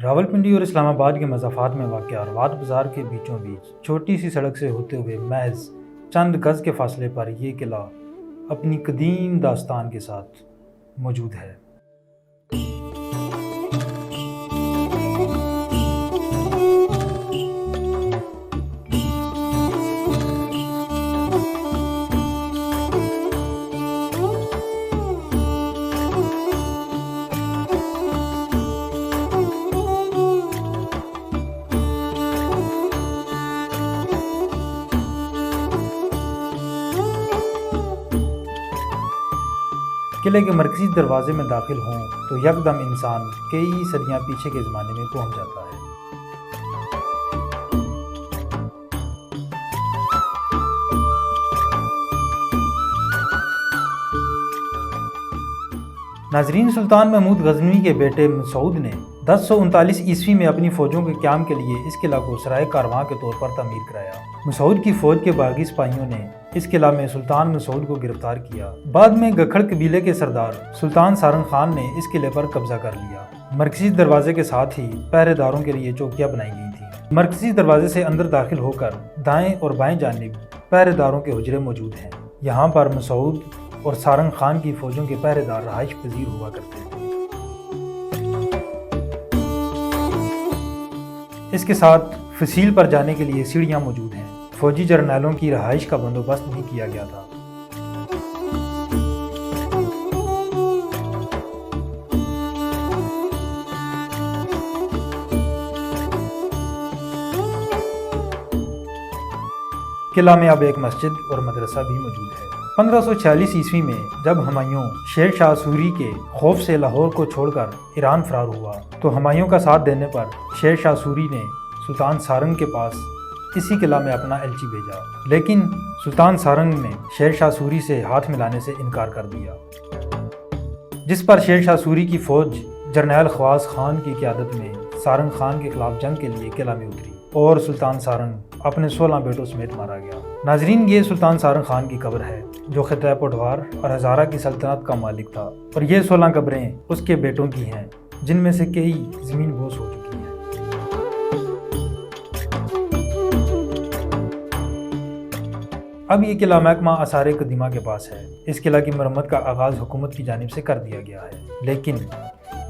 रावलपिंडी और इस्लामाबाद के मज़ाफ़ात में वाक़या अरवाद बाज़ार के बीचों बीच छोटी सी सड़क से होते हुए महज चंद गज़ के फासले पर यह किला अपनी कदीम दास्तान के साथ मौजूद है। किले के मरकजी दरवाजे में दाखिल हों तो यकदम इंसान कई सदियां पीछे के ज़माने में पहुंच जाता है। नाजरीन, सुल्तान महमूद गजनवी के बेटे मसूद ने 1039 ईस्वी में अपनी फ़ौजों के क़याम के लिए इस किला को सराय कारवां के तौर पर तमीर कराया। मसूद की फ़ौज के बागी सिपाहियों ने इस किला में सुल्तान मसूद को गिरफ्तार किया। बाद में गखड़ कबीले के सरदार सुल्तान सारंग खान ने इस किले पर कब्जा कर लिया। मरकजी दरवाजे के साथ ही पहरेदारों के लिए चौकियां बनाई गई थी। मरकजी दरवाजे से अंदर दाखिल होकर दाएं और बाएं जानिब पहरेदारों के हुजरे मौजूद हैं। यहाँ पर मसूद और सारंग खान की फौजों के पहरेदार रहाइश पजीर हुआ करते थे। इसके साथ फसील पर जाने के लिए सीढ़ियां मौजूद हैं। फौजी जर्नैलों की रहाइश का बंदोबस्त भी किया गया था। किला में अब एक मस्जिद और मदरसा भी मौजूद है। 1546 ईस्वी में जब हुमायूं शेर शाह सूरी के खौफ से लाहौर को छोड़कर ईरान फरार हुआ तो हुमायूं का साथ देने पर शेर शाह सूरी ने सुल्तान सारंग के पास इसी किला में अपना एलची भेजा, लेकिन सुल्तान सारंग ने शेर शाह सूरी से हाथ मिलाने से इनकार कर दिया, जिस पर शेर शाह सूरी की फौज जरनैल ख्वास खान की क़यादत में सारंग खान के खिलाफ जंग के लिए किला में उतरी और सुल्तान सारंग अपने 16 बेटों समेत मारा गया। नाजरीन, ये सुल्तान सारंग खान की कब्र है जो खित्ता पोठवार और हज़ारा की सल्तनत का मालिक था, और ये 16 कब्रें उसके बेटों की हैं जिनमें से कई ज़मीन बोस हो चुकी हैं। अब ये किला महकमा आसार कदीमा के पास है। इस किला की मरम्मत का आगाज़ हुकूमत की जानिब से कर दिया गया है, लेकिन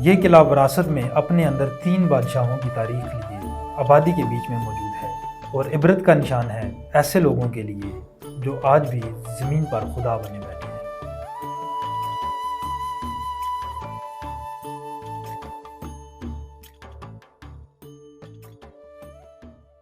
ये किला विरासत में अपने अंदर 3 बादशाहों की तारीख लिए आबादी के बीच में मौजूद है और इबरत का निशान है ऐसे लोगों के लिए जो आज भी ज़मीन पर खुदा बने।